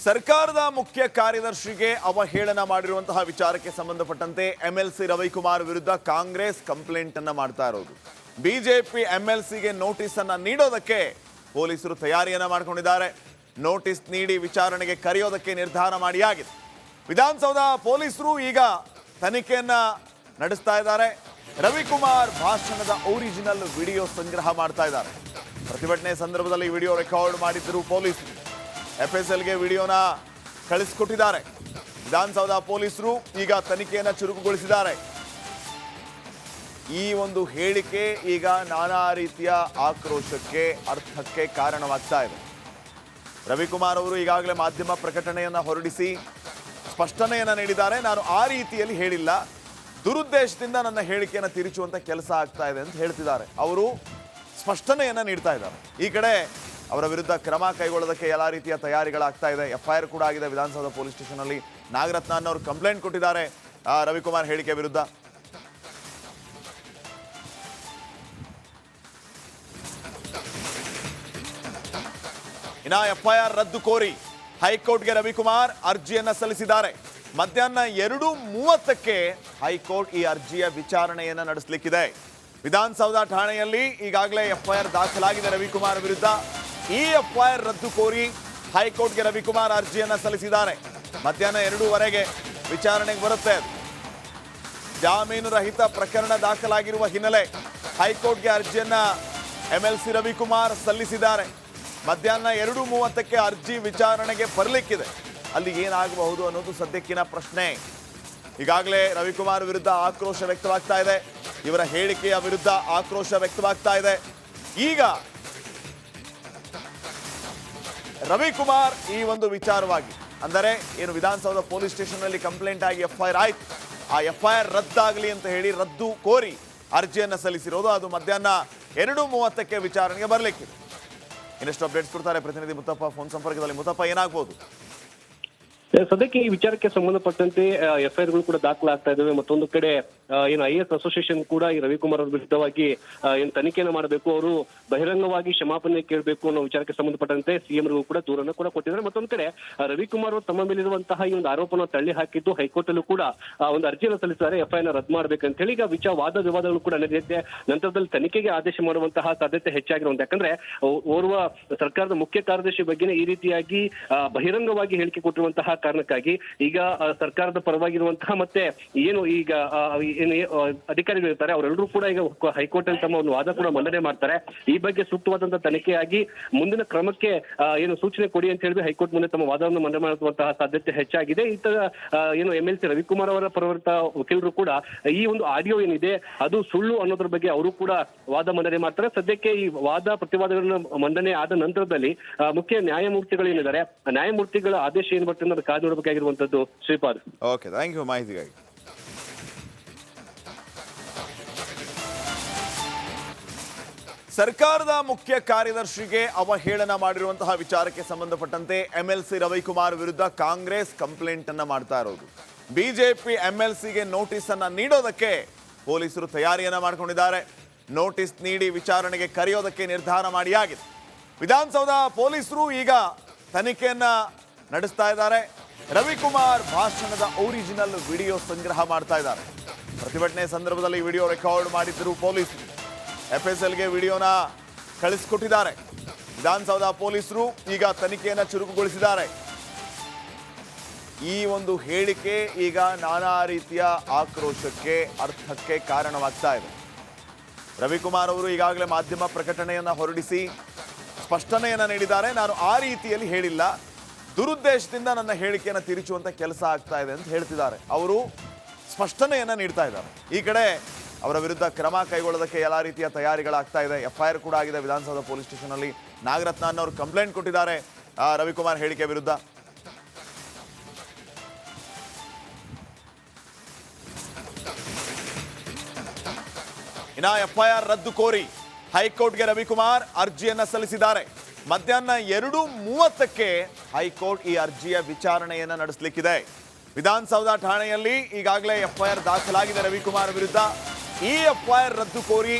ಸರ್ಕಾರದ ಮುಖ್ಯ ಕಾರ್ಯದರ್ಶಿಗೆ ಅವಹೇಳನ ಮಾಡಿರುವಂತಹ ವಿಚಾರಕ್ಕೆ ಸಂಬಂಧಪಟ್ಟಂತೆ ಎಂಎಲ್ಸಿ ರವಿಕುಮಾರ್ ವಿರುದ್ಧ ಕಾಂಗ್ರೆಸ್ ಕಂಪ್ಲೇಂಟ್ ಅನ್ನು ಮಾಡ್ತಾ ಇರೋದು. ಬಿಜೆಪಿ ಎಂಎಲ್ಸಿಗೆ ನೋಟಿಸ್ ಅನ್ನು ನೀಡೋದಕ್ಕೆ ಪೊಲೀಸರು ತಯಾರಿಯನ್ನ ಮಾಡಿಕೊಂಡಿದ್ದಾರೆ. ನೋಟಿಸ್ ನೀಡಿ ವಿಚಾರಣೆಗೆ ಕರೆಯೋದಕ್ಕೆ ನಿರ್ಧಾರ ಮಾಡಿಯಾಗಿದೆ. ವಿಧಾನಸೌಧ ಪೊಲೀಸರು ಈಗ ತನಿಖೆಯನ್ನ ನಡೆಸ್ತಾ ಇದ್ದಾರೆ. ರವಿಕುಮಾರ್ ಭಾಷಣದ ಒರಿಜಿನಲ್ ವಿಡಿಯೋ ಸಂಗ್ರಹ ಮಾಡ್ತಾ ಇದ್ದಾರೆ. ಪ್ರತಿಭಟನೆ ಸಂದರ್ಭದಲ್ಲಿ ವಿಡಿಯೋ ರೆಕಾರ್ಡ್ ಮಾಡಿದ್ರು ಪೊಲೀಸರು. ಎಫ್ಎಸ್ಎಲ್ಗೆ ವಿಡಿಯೋನ ಕಳಿಸಿಕೊಟ್ಟಿದ್ದಾರೆ. ವಿಧಾನಸೌಧ ಪೊಲೀಸರು ಈಗ ತನಿಖೆಯನ್ನು ಚುರುಕುಗೊಳಿಸಿದ್ದಾರೆ. ಈ ಒಂದು ಹೇಳಿಕೆ ಈಗ ನಾನಾ ರೀತಿಯ ಆಕ್ರೋಶಕ್ಕೆ ಅರ್ಥಕ್ಕೆ ಕಾರಣವಾಗ್ತಾ ಇದೆ. ರವಿಕುಮಾರ್ ಅವರು ಈಗಾಗಲೇ ಮಾಧ್ಯಮ ಪ್ರಕಟಣೆಯನ್ನು ಹೊರಡಿಸಿ ಸ್ಪಷ್ಟನೆಯನ್ನು ನೀಡಿದ್ದಾರೆ. ನಾನು ಆ ರೀತಿಯಲ್ಲಿ ಹೇಳಿಲ್ಲ, ದುರುದ್ದೇಶದಿಂದ ನನ್ನ ಹೇಳಿಕೆಯನ್ನು ತಿರುಚುವಂತ ಕೆಲಸ ಆಗ್ತಾ ಇದೆ ಅಂತ ಹೇಳ್ತಿದ್ದಾರೆ. ಅವರು ಸ್ಪಷ್ಟನೆಯನ್ನು ನೀಡ್ತಾ ಇದ್ದಾರೆ. ಈ ಕಡೆ ಅವರ ವಿರುದ್ಧ ಕ್ರಮ ಕೈಗೊಳ್ಳೋದಕ್ಕೆ ಎಲ್ಲ ರೀತಿಯ ತಯಾರಿಗಳಾಗ್ತಾ ಇದೆ. ಎಫ್ಐಆರ್ ಕೂಡ ಆಗಿದೆ ವಿಧಾನಸೌಧ ಪೊಲೀಸ್ ಸ್ಟೇಷನ್ ಅಲ್ಲಿ. ನಾಗರತ್ನ ಅನ್ನೋರು ಕಂಪ್ಲೇಂಟ್ ಕೊಟ್ಟಿದ್ದಾರೆ ರವಿಕುಮಾರ್ ಹೇಳಿಕೆ ವಿರುದ್ಧ. ಇನ್ನ ಎಫ್ಐಆರ್ ರದ್ದು ಕೋರಿ ಹೈಕೋರ್ಟ್ಗೆ ರವಿಕುಮಾರ್ ಅರ್ಜಿಯನ್ನ ಸಲ್ಲಿಸಿದ್ದಾರೆ. ಮಧ್ಯಾಹ್ನ 2:30ಕ್ಕೆ ಹೈಕೋರ್ಟ್ ಈ ಅರ್ಜಿಯ ವಿಚಾರಣೆಯನ್ನ ನಡೆಸಲಿಕ್ಕಿದೆ. ವಿಧಾನಸೌಧ ಠಾಣೆಯಲ್ಲಿ ಈಗಾಗಲೇ ಎಫ್ಐಆರ್ ದಾಖಲಾಗಿದೆ ರವಿಕುಮಾರ್ ವಿರುದ್ಧ. ಈ ಎಫ್ಐಆರ್ ರದ್ದು ಕೋರಿ ಹೈಕೋರ್ಟ್ಗೆ ರವಿಕುಮಾರ್ ಅರ್ಜಿಯನ್ನ ಸಲ್ಲಿಸಿದ್ದಾರೆ. ಮಧ್ಯಾಹ್ನ 2:15ಕ್ಕೆ ವಿಚಾರಣೆಗೆ ಬರುತ್ತೆ. ಜಾಮೀನು ರಹಿತ ಪ್ರಕರಣ ದಾಖಲಾಗಿರುವ ಹಿನ್ನೆಲೆ ಹೈಕೋರ್ಟ್ಗೆ ಅರ್ಜಿಯನ್ನ ಎಂಎಲ್ಸಿ ರವಿಕುಮಾರ್ ಸಲ್ಲಿಸಿದ್ದಾರೆ. ಮಧ್ಯಾಹ್ನ 2:30ಕ್ಕೆ ಅರ್ಜಿ ವಿಚಾರಣೆಗೆ ಬರಲಿಕ್ಕಿದೆ. ಅಲ್ಲಿ ಏನಾಗಬಹುದು ಅನ್ನೋದು ಸದ್ಯಕ್ಕಿನ ಪ್ರಶ್ನೆ. ಈಗಾಗಲೇ ರವಿಕುಮಾರ್ ವಿರುದ್ಧ ಆಕ್ರೋಶ ವ್ಯಕ್ತವಾಗ್ತಾ ಇದೆ. ಇವರ ಹೇಳಿಕೆಯ ವಿರುದ್ಧ ಆಕ್ರೋಶ ವ್ಯಕ್ತವಾಗ್ತಾ ಇದೆ. ಈಗ ರವಿಕುಮಾರ್ ಈ ಒಂದು ವಿಚಾರವಾಗಿ ಅಂದರೆ ಏನು ವಿಧಾನಸೌಧ ಪೊಲೀಸ್ ಸ್ಟೇಷನ್ ನಲ್ಲಿ ಕಂಪ್ಲೇಂಟ್ ಆಗಿ ಎಫ್ಐಆರ್ ಆಯ್ತು, ಆ ಎಫ್ಐಆರ್ ರದ್ದಾಗಲಿ ಅಂತ ಹೇಳಿ ರದ್ದು ಕೋರಿ ಅರ್ಜಿಯನ್ನು ಸಲ್ಲಿಸಿರೋದು. ಅದು ಮಧ್ಯಾಹ್ನ 2:30ಕ್ಕೆ ವಿಚಾರಣೆಗೆ ಬರಲಿಕ್ಕಿದೆ. ಇನ್ನಷ್ಟು ಅಪ್ಡೇಟ್ಸ್ ಕೊಡ್ತಾರೆ ಪ್ರತಿನಿಧಿ ಮುತ್ತಪ್ಪ ಫೋನ್ ಸಂಪರ್ಕದಲ್ಲಿ. ಮುತ್ತಪ್ಪ, ಏನಾಗಬಹುದು? ಸದ್ಯಕ್ಕೆ ಈ ವಿಚಾರಕ್ಕೆ ಸಂಬಂಧಪಟ್ಟಂತೆ ಎಫ್ಐಆರ್ಗಳು ಕೂಡ ದಾಖಲಾಗ್ತಾ ಇದ್ದಾವೆ. ಮತ್ತೊಂದು ಕಡೆ ಏನು IAS ಅಸೋಸಿಯೇಷನ್ ಕೂಡ ಈ ರವಿಕುಮಾರ್ ಅವರ ವಿರುದ್ಧವಾಗಿ ಏನು ತನಿಖೆಯನ್ನು ಮಾಡಬೇಕು, ಅವರು ಬಹಿರಂಗವಾಗಿ ಕ್ಷಮಾಪಣೆ ಕೇಳಬೇಕು ಅನ್ನೋ ವಿಚಾರಕ್ಕೆ ಸಂಬಂಧಪಟ್ಟಂತೆ ಸಿಎಂರಿಗೂ ಕೂಡ ದೂರನ್ನು ಕೂಡ ಕೊಟ್ಟಿದ್ದಾರೆ. ಮತ್ತೊಂದು ಕಡೆ ರವಿಕುಮಾರ್ ಅವರು ತಮ್ಮ ಮೇಲಿರುವಂತಹ ಈ ಒಂದು ಆರೋಪನ ತಳ್ಳಿ ಹಾಕಿದ್ದು ಹೈಕೋರ್ಟ್ ಅಲ್ಲೂ ಕೂಡ ಒಂದು ಅರ್ಜಿಯನ್ನು ಸಲ್ಲಿಸಿದ್ದಾರೆ ಎಫ್ಐಆರ್ ರದ್ದು ಮಾಡಬೇಕಂತ ಹೇಳಿ. ಈಗ ವಾದ ವಿವಾದಗಳು ಕೂಡ ನಡೆಯುತ್ತೆ. ನಂತರದಲ್ಲಿ ತನಿಖೆಗೆ ಆದೇಶ ಮಾಡುವಂತಹ ಸಾಧ್ಯತೆ ಹೆಚ್ಚಾಗಿರುವಂತ, ಯಾಕಂದ್ರೆ ಓರ್ವ ಸರ್ಕಾರದ ಮುಖ್ಯ ಕಾರ್ಯದರ್ಶಿ ಬಗ್ಗೆ ಈ ರೀತಿಯಾಗಿ ಬಹಿರಂಗವಾಗಿ ಹೇಳಿಕೆ ಕೊಟ್ಟಿರುವಂತಹ ಕಾರಣಕ್ಕಾಗಿ ಈಗ ಸರ್ಕಾರದ ಪರವಾಗಿರುವಂತಹ ಮತ್ತೆ ಏನು ಈಗ ಅಧಿಕಾರಿಗಳು ಇರ್ತಾರೆ ಅವರೆಲ್ಲರೂ ಕೂಡ ಈಗ ಹೈಕೋರ್ಟ್ ಅಲ್ಲಿ ತಮ್ಮ ಒಂದು ವಾದ ಕೂಡ ಮಂಡನೆ ಮಾಡ್ತಾರೆ. ಈ ಬಗ್ಗೆ ಸೂಕ್ತವಾದಂತಹ ತನಿಖೆಯಾಗಿ ಮುಂದಿನ ಕ್ರಮಕ್ಕೆ ಏನು ಸೂಚನೆ ಕೊಡಿ ಅಂತ ಹೇಳಿ ಹೈಕೋರ್ಟ್ ಮುಂದೆ ತಮ್ಮ ವಾದವನ್ನು ಮಂಡನೆ ಮಾಡುವಂತಹ ಸಾಧ್ಯತೆ ಹೆಚ್ಚಾಗಿದೆ. ಏನು ಎಂಎಲ್ಸಿ ರವಿಕುಮಾರ್ ಅವರ ಪರವರ್ತ ವಕೀಲರು ಕೂಡ ಈ ಒಂದು ಆಡಿಯೋ ಏನಿದೆ ಅದು ಸುಳ್ಳು ಅನ್ನೋದ್ರ ಬಗ್ಗೆ ಅವರು ಕೂಡ ವಾದ ಮಂಡನೆ ಮಾಡ್ತಾರೆ. ಸದ್ಯಕ್ಕೆ ಈ ವಾದ ಪ್ರತಿವಾದಗಳನ್ನ ಮಂಡನೆ ಆದ ನಂತರದಲ್ಲಿ ಮುಖ್ಯ ನ್ಯಾಯಮೂರ್ತಿಗಳು ಏನಿದ್ದಾರೆ ನ್ಯಾಯಮೂರ್ತಿಗಳ ಆದೇಶ ಏನು ಬರ್ತದೆ ಅನ್ನೋದು ಕಾದು ನೋಡಬೇಕಾಗಿರುವಂತದ್ದು. ಶ್ರೀಪಾದ್, ಓಕೆ, ಥ್ಯಾಂಕ್ ಯು ಮಾಹಿತಿಗಾಗಿ. ಸರ್ಕಾರದ ಮುಖ್ಯ ಕಾರ್ಯದರ್ಶಿಗೆ ಅವಹೇಳನ ಮಾಡಿರುವಂತಹ ವಿಚಾರಕ್ಕೆ ಸಂಬಂಧಪಟ್ಟಂತೆ ಎಂಎಲ್ಸಿ ರವಿಕುಮಾರ್ ವಿರುದ್ಧ ಕಾಂಗ್ರೆಸ್ ಕಂಪ್ಲೇಂಟ್ ಅನ್ನ ಮಾಡ್ತಾ ಇರೋದು. ಬಿಜೆಪಿ ಎಂಎಲ್ಸಿಗೆ ನೋಟಿಸ್ ಅನ್ನ ನೀಡೋದಕ್ಕೆ ಪೊಲೀಸರು ತಯಾರಿಯನ್ನ ಮಾಡಿಕೊಂಡಿದ್ದಾರೆ. ನೋಟಿಸ್ ನೀಡಿ ವಿಚಾರಣೆಗೆ ಕರೆಯೋದಕ್ಕೆ ನಿರ್ಧಾರ ಮಾಡಿಯಾಗಿದೆ. ವಿಧಾನಸೌಧ ಪೊಲೀಸರು ಈಗ ತನಿಖೆಯನ್ನ ನಡೆಸ್ತಾ ಇದ್ದಾರೆ. ರವಿಕುಮಾರ್ ಭಾಷಣದ ಒರಿಜಿನಲ್ ವಿಡಿಯೋ ಸಂಗ್ರಹ ಮಾಡ್ತಾ ಇದ್ದಾರೆ. ಪ್ರತಿಭಟನೆ ಸಂದರ್ಭದಲ್ಲಿ ವಿಡಿಯೋ ರೆಕಾರ್ಡ್ ಮಾಡಿದ್ರು ಪೊಲೀಸರು. ಎಫ್ಎಸ್ಎಲ್ಗೆ ವಿಡಿಯೋನ ಕಳಿಸಿಕೊಟ್ಟಿದ್ದಾರೆ. ವಿಧಾನಸೌಧ ಪೊಲೀಸರು ಈಗ ತನಿಖೆಯನ್ನು ಚುರುಕುಗೊಳಿಸಿದ್ದಾರೆ. ಈ ಒಂದು ಹೇಳಿಕೆ ಈಗ ನಾನಾ ರೀತಿಯ ಆಕ್ರೋಶಕ್ಕೆ ಅರ್ಥಕ್ಕೆ ಕಾರಣವಾಗ್ತಾ ಇದೆ. ರವಿಕುಮಾರ್ ಅವರು ಈಗಾಗಲೇ ಮಾಧ್ಯಮ ಪ್ರಕಟಣೆಯನ್ನು ಹೊರಡಿಸಿ ಸ್ಪಷ್ಟನೆಯನ್ನು ನೀಡಿದ್ದಾರೆ. ನಾನು ಆ ರೀತಿಯಲ್ಲಿ ಹೇಳಿಲ್ಲ, ದುರುದ್ದೇಶದಿಂದ ನನ್ನ ಹೇಳಿಕೆಯನ್ನು ತಿರುಚುವಂತ ಕೆಲಸ ಆಗ್ತಾ ಇದೆ ಅಂತ ಹೇಳ್ತಿದ್ದಾರೆ. ಅವರು ಸ್ಪಷ್ಟನೆಯನ್ನು ನೀಡ್ತಾ ಇದ್ದಾರೆ. ಈ ಕಡೆ ಅವರ ವಿರುದ್ಧ ಕ್ರಮ ಕೈಗೊಳ್ಳೋದಕ್ಕೆ ಎಲ್ಲ ರೀತಿಯ ತಯಾರಿಗಳಾಗ್ತಾ ಇದೆ. ಎಫ್ಐಆರ್ ಕೂಡ ಆಗಿದೆ ವಿಧಾನಸೌಧ ಪೊಲೀಸ್ ಸ್ಟೇಷನ್ ಅಲ್ಲಿ. ನಾಗರತ್ನ ಅನ್ನೋರು ಕಂಪ್ಲೇಂಟ್ ಕೊಟ್ಟಿದ್ದಾರೆ ರವಿಕುಮಾರ್ ಹೇಳಿಕೆ ವಿರುದ್ಧ. ಇನ್ನ ಎಫ್ಐಆರ್ ರದ್ದು ಕೋರಿ ಹೈಕೋರ್ಟ್ಗೆ ರವಿಕುಮಾರ್ ಅರ್ಜಿಯನ್ನ ಸಲ್ಲಿಸಿದ್ದಾರೆ. ಮಧ್ಯಾಹ್ನ 2:30ಕ್ಕೆ ಹೈಕೋರ್ಟ್ ಈ ಅರ್ಜಿಯ ವಿಚಾರಣೆಯನ್ನ ನಡೆಸಲಿಕ್ಕಿದೆ. ವಿಧಾನಸೌಧ ಠಾಣೆಯಲ್ಲಿ ಈಗಾಗಲೇ ಎಫ್ಐಆರ್ ದಾಖಲಾಗಿದೆ ರವಿಕುಮಾರ್ ವಿರುದ್ಧ. ಈ ಎಫ್ಐಆರ್ ರದ್ದು ಕೋರಿ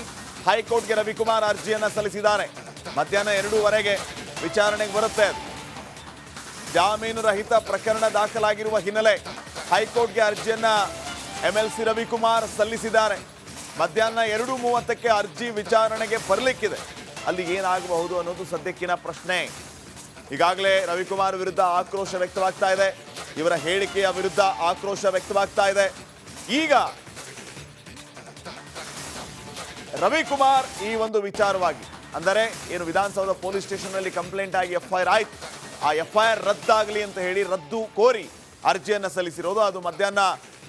ಹೈಕೋರ್ಟ್ಗೆ ರವಿಕುಮಾರ್ ಅರ್ಜಿಯನ್ನ ಸಲ್ಲಿಸಿದ್ದಾರೆ. ಮಧ್ಯಾಹ್ನ 2:15ಕ್ಕೆ ವಿಚಾರಣೆಗೆ ಬರುತ್ತೆ. ಜಾಮೀನು ರಹಿತ ಪ್ರಕರಣ ದಾಖಲಾಗಿರುವ ಹಿನ್ನೆಲೆ ಹೈಕೋರ್ಟ್ಗೆ ಅರ್ಜಿಯನ್ನ ಎಂಎಲ್ಸಿ ರವಿಕುಮಾರ್ ಸಲ್ಲಿಸಿದ್ದಾರೆ. ಮಧ್ಯಾಹ್ನ 2:30ಕ್ಕೆ ಅರ್ಜಿ ವಿಚಾರಣೆಗೆ ಬರಲಿಕ್ಕಿದೆ. ಅಲ್ಲಿ ಏನಾಗಬಹುದು ಅನ್ನೋದು ಸದ್ಯಕ್ಕಿನ ಪ್ರಶ್ನೆ. ಈಗಾಗಲೇ ರವಿಕುಮಾರ್ ವಿರುದ್ಧ ಆಕ್ರೋಶ ವ್ಯಕ್ತವಾಗ್ತಾ ಇದೆ. ಇವರ ಹೇಳಿಕೆಯ ವಿರುದ್ಧ ಆಕ್ರೋಶ ವ್ಯಕ್ತವಾಗ್ತಾ ಇದೆ. ಈಗ ರವಿಕುಮಾರ್ ಈ ಒಂದು ವಿಚಾರವಾಗಿ ಅಂದರೆ ಏನು ವಿಧಾನಸೌಧ ಪೊಲೀಸ್ ಸ್ಟೇಷನ್ನಲ್ಲಿ ಕಂಪ್ಲೇಂಟ್ ಆಗಿ ಎಫ್ಐಆರ್ ಆಯ್ತು, ಆ ಎಫ್ಐಆರ್ ರದ್ದಾಗಲಿ ಅಂತ ಹೇಳಿ ರದ್ದು ಕೋರಿ ಅರ್ಜಿಯನ್ನು ಸಲ್ಲಿಸಿರೋದು. ಅದು ಮಧ್ಯಾಹ್ನ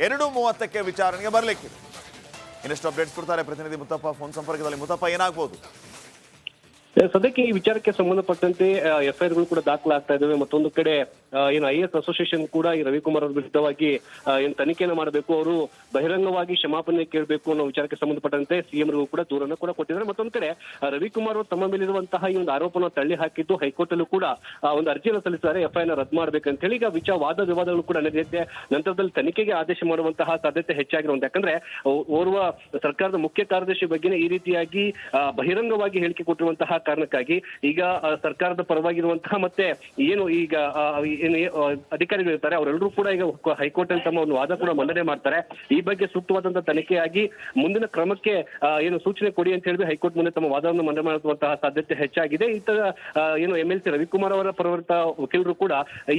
2:30ಕ್ಕೆ ವಿಚಾರಣೆಗೆ ಬರಲಿಕ್ಕಿದೆ. ಇನ್ನಷ್ಟು ಅಪ್ಡೇಟ್ಸ್ ಕೊಡ್ತಾರೆ ಪ್ರತಿನಿಧಿ ಮುತ್ತಪ್ಪ ಫೋನ್ ಸಂಪರ್ಕದಲ್ಲಿ. ಮುತ್ತಪ್ಪ, ಏನಾಗಬಹುದು? ಸದ್ಯಕ್ಕೆ ಈ ವಿಚಾರಕ್ಕೆ ಸಂಬಂಧಪಟ್ಟಂತೆ ಎಫ್ಐಆರ್ಗಳು ಕೂಡ ದಾಖಲಾಗ್ತಾ ಇದ್ದಾವೆ. ಮತ್ತೊಂದು ಕಡೆ ಏನು IAS ಅಸೋಸಿಯೇಷನ್ ಕೂಡ ಈ ರವಿಕುಮಾರ್ ಅವರ ವಿರುದ್ಧವಾಗಿ ಏನು ತನಿಖೆಯನ್ನು ಮಾಡಬೇಕು, ಅವರು ಬಹಿರಂಗವಾಗಿ ಕ್ಷಮಾಪಣೆ ಕೇಳಬೇಕು ಅನ್ನೋ ವಿಚಾರಕ್ಕೆ ಸಂಬಂಧಪಟ್ಟಂತೆ ಸಿಎಂರಿಗೂ ಕೂಡ ದೂರನ್ನು ಕೂಡ ಕೊಟ್ಟಿದ್ದಾರೆ. ಮತ್ತೊಂದು ಕಡೆ ರವಿಕುಮಾರ್ ಅವರು ತಮ್ಮ ಮೇಲಿರುವಂತಹ ಈ ಒಂದು ಆರೋಪನ ತಳ್ಳಿ ಹಾಕಿದ್ದು ಹೈಕೋರ್ಟ್ ಅಲ್ಲೂ ಕೂಡ ಒಂದು ಅರ್ಜಿಯನ್ನು ಸಲ್ಲಿಸಿದ್ದಾರೆ ಎಫ್ಐಆರ್ ರದ್ದು ಮಾಡಬೇಕಂತ ಹೇಳಿ. ಈಗ ವಾದ ವಿವಾದಗಳು ಕೂಡ ನಡೆದಿದೆ. ನಂತರದಲ್ಲಿ ತನಿಖೆಗೆ ಆದೇಶ ಮಾಡುವಂತಹ ಸಾಧ್ಯತೆ ಹೆಚ್ಚಾಗಿರುವಂತ, ಯಾಕಂದ್ರೆ ಓರ್ವ ಸರ್ಕಾರದ ಮುಖ್ಯ ಕಾರ್ಯದರ್ಶಿ ಬಗ್ಗೆನೇ ಈ ರೀತಿಯಾಗಿ ಬಹಿರಂಗವಾಗಿ ಹೇಳಿಕೆ ಕೊಟ್ಟಿರುವಂತಹ ಕಾರಣಕ್ಕಾಗಿ ಈಗ ಸರ್ಕಾರದ ಪರವಾಗಿರುವಂತಹ ಮತ್ತೆ ಏನು ಈಗ ಅಧಿಕಾರಿಗಳು ಇರ್ತಾರೆ ಅವರೆಲ್ಲರೂ ಕೂಡ ಈಗ ಹೈಕೋರ್ಟ್ ಅಲ್ಲಿ ತಮ್ಮ ಒಂದು ವಾದ ಕೂಡ ಮಂಡನೆ ಮಾಡ್ತಾರೆ. ಈ ಬಗ್ಗೆ ಸೂಕ್ತವಾದಂತಹ ತನಿಖೆಯಾಗಿ ಮುಂದಿನ ಕ್ರಮಕ್ಕೆ ಏನು ಸೂಚನೆ ಕೊಡಿ ಅಂತ ಹೇಳಿ ಹೈಕೋರ್ಟ್ ಮುಂದೆ ತಮ್ಮ ವಾದವನ್ನು ಮಂಡನೆ ಮಾಡುವಂತಹ ಸಾಧ್ಯತೆ ಹೆಚ್ಚಾಗಿದೆ. ಏನು MLC ರವಿಕುಮಾರ್ ಅವರ ಪರವರ್ತ ವಕೀಲರು ಕೂಡ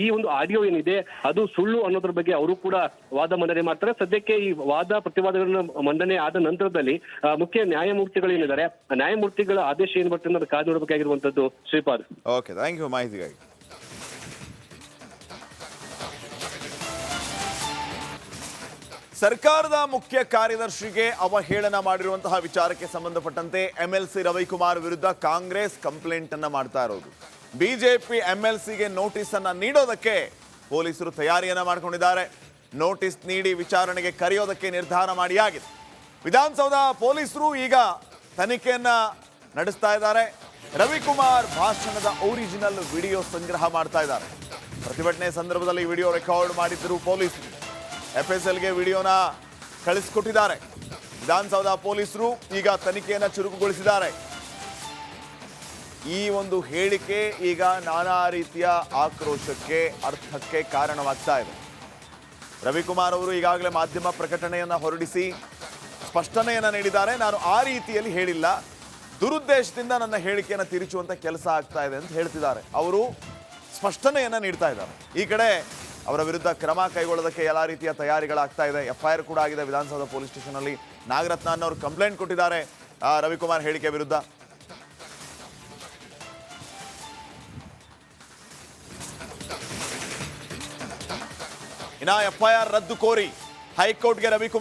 ಈ ಒಂದು ಆಡಿಯೋ ಏನಿದೆ ಅದು ಸುಳ್ಳು ಅನ್ನೋದ್ರ ಬಗ್ಗೆ ಅವರು ಕೂಡ ವಾದ ಮಂಡನೆ ಮಾಡ್ತಾರೆ. ಸದ್ಯಕ್ಕೆ ಈ ವಾದ ಪ್ರತಿವಾದಗಳನ್ನ ಮಂಡನೆ ಆದ ನಂತರದಲ್ಲಿ ಮುಖ್ಯ ನ್ಯಾಯಮೂರ್ತಿಗಳು ಏನಿದ್ದಾರೆ, ನ್ಯಾಯಮೂರ್ತಿಗಳ ಆದೇಶ ಏನು ಬರ್ತದೆ ಅನ್ನೋದು ಕಾದು ನೋಡಬೇಕಾಗಿರುವಂತದ್ದು. ಶ್ರೀಪಾದ್. ಓಕೆ, ಥ್ಯಾಂಕ್ ಯು ಮಾಹಿತಿಗಾಗಿ. ಸರ್ಕಾರದ ಮುಖ್ಯ ಕಾರ್ಯದರ್ಶಿಗೆ ಅವಹೇಳನ ಮಾಡಿರುವಂತಹ ವಿಚಾರಕ್ಕೆ ಸಂಬಂಧಪಟ್ಟಂತೆ MLC ರವಿಕುಮಾರ್ ವಿರುದ್ಧ ಕಾಂಗ್ರೆಸ್ ಕಂಪ್ಲೇಂಟ್ ಅನ್ನ ಮಾಡ್ತಾ ಇರೋದು. ಬಿಜೆಪಿ MLCಗೆ ನೋಟಿಸ್ ಅನ್ನ ನೀಡೋದಕ್ಕೆ ಪೊಲೀಸರು ತಯಾರಿಯನ್ನ ಮಾಡಿಕೊಂಡಿದ್ದಾರೆ. ನೋಟಿಸ್ ನೀಡಿ ವಿಚಾರಣೆಗೆ ಕರೆಯೋದಕ್ಕೆ ನಿರ್ಧಾರ ಮಾಡಿಯಾಗಿದೆ. ವಿಧಾನಸೌಧ ಪೊಲೀಸರು ಈಗ ತನಿಖೆಯನ್ನ ನಡೆಸ್ತಾ ಇದ್ದಾರೆ. ರವಿಕುಮಾರ್ ಭಾಷಣದ ಒರಿಜಿನಲ್ ವಿಡಿಯೋ ಸಂಗ್ರಹ ಮಾಡ್ತಾ ಇದ್ದಾರೆ. ಪ್ರತಿಭಟನೆ ಸಂದರ್ಭದಲ್ಲಿ ವಿಡಿಯೋ ರೆಕಾರ್ಡ್ ಮಾಡಿದ್ದರು ಪೊಲೀಸರು. FSLಗೆ ವಿಡಿಯೋನ ಕಳಿಸಿಕೊಟ್ಟಿದ್ದಾರೆ. ವಿಧಾನಸೌಧ ಪೊಲೀಸರು ಈಗ ತನಿಖೆಯನ್ನು ಚುರುಕುಗೊಳಿಸಿದ್ದಾರೆ. ಈ ಒಂದು ಹೇಳಿಕೆ ಈಗ ನಾನಾ ರೀತಿಯ ಆಕ್ರೋಶಕ್ಕೆ, ಅರ್ಥಕ್ಕೆ ಕಾರಣವಾಗ್ತಾ ಇದೆ. ರವಿಕುಮಾರ್ ಅವರು ಈಗಾಗಲೇ ಮಾಧ್ಯಮ ಪ್ರಕಟಣೆಯನ್ನು ಹೊರಡಿಸಿ ಸ್ಪಷ್ಟನೆಯನ್ನು ನೀಡಿದ್ದಾರೆ. ನಾನು ಆ ರೀತಿಯಲ್ಲಿ ಹೇಳಿಲ್ಲ, ದುರುದ್ದೇಶದಿಂದ ನನ್ನ ಹೇಳಿಕೆಯನ್ನು ತಿರುಚುವಂತ ಕೆಲಸ ಆಗ್ತಾ ಇದೆ ಅಂತ ಹೇಳ್ತಿದ್ದಾರೆ. ಅವರು ಸ್ಪಷ್ಟನೆಯನ್ನ ನೀಡ್ತಾ ಇದ್ದಾರೆ. ಈ ಕಡೆ ಅವರ ವಿರುದ್ಧ ಕ್ರಮ ಕೈಗೊಳ್ಳೋದಕ್ಕೆ ಎಲ್ಲ ರೀತಿಯ ತಯಾರಿಗಳಾಗ್ತಾ ಇದೆ. ಎಫ್ಐಆರ್ ಕೂಡ ಆಗಿದೆ ವಿಧಾನಸೌಧ ಪೊಲೀಸ್ ಸ್ಟೇಷನ್ ಅಲ್ಲಿ. ನಾಗರತ್ನ ಅನ್ನೋರು ಕಂಪ್ಲೇಂಟ್ ಕೊಟ್ಟಿದ್ದಾರೆ ರವಿಕುಮಾರ್ ಹೇಳಿಕೆ ವಿರುದ್ಧ. ಇನ್ನ ಎಫ್ಐಆರ್ ರದ್ದು ಕೋರಿ ಹೈಕೋರ್ಟ್ಗೆ ರವಿಕುಮಾರ್